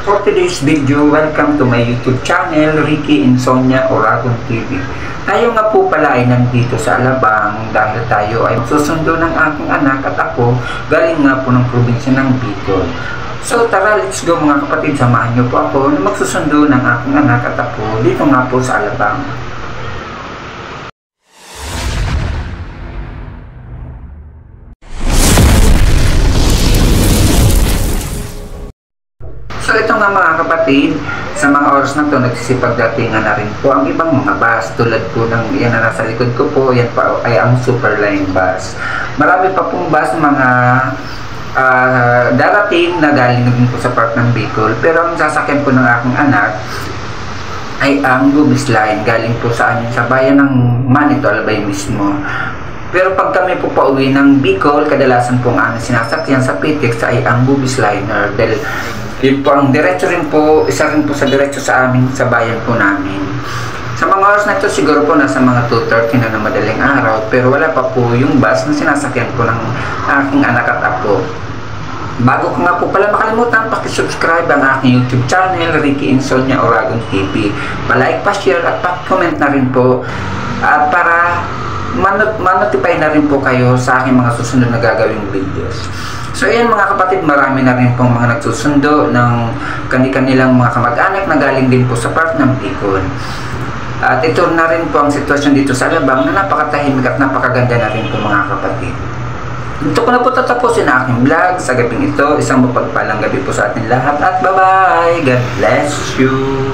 For today's video, welcome to my YouTube channel, Ricky Insomnia Oragon TV. Tayo nga po pala ay nandito sa Alabang dahil tayo ay susundo ng aking anak at ako galing nga po ng probinsya ng Bicol. So tara, let's go mga kapatid, samahan niyo po ako na magsusundo ng aking anak at ako dito nga po sa Alabang. So ito nga mga kapatid, sa mga oras na to nagsisipagdatingan na rin po ang ibang mga bus tulad po ng yan na nasa likod ko po, yan pa ay ang Superline bus. Marami pa pong bus mga darating na galing na din po sa part ng Bicol, pero ang sasakyan po ng aking anak ay ang Gubis Line galing po sa bayan ng Manito, Albay mismo. Pero pag kami po pauwi ng Bicol, kadalasan pong aming sinasakyan sa PTEX ay ang Gubis Liner dahil yun po ang diretso rin po, isa rin po sa diretso sa amin, sa bayan po namin. Sa mga oras na ito, siguro po nasa mga 2:30 na ng madaling araw, pero wala pa po yung bus na sinasakyan po ng aking anak at ako. Bago ko nga po pala makalimutan, pakisubscribe ang aking YouTube channel, Ricky Insomnia Oragon TV. Pa-like, pa-share at pa-comment na rin po at para ma-notify na rin po kayo sa aking mga susunod na gagawing videos. So ayan mga kapatid, marami na rin pong mga nagsusundo ng kanilang mga kamag-anak na galing din po sa part ng Bicol. At ito na rin po ang sitwasyon dito sa Alabang na napakatahimik at napakaganda na rin po mga kapatid. Ito ko na po tatapusin ang aking vlog sa gabing ito. Isang mapagpalang gabi po sa ating lahat at bye-bye! God bless you!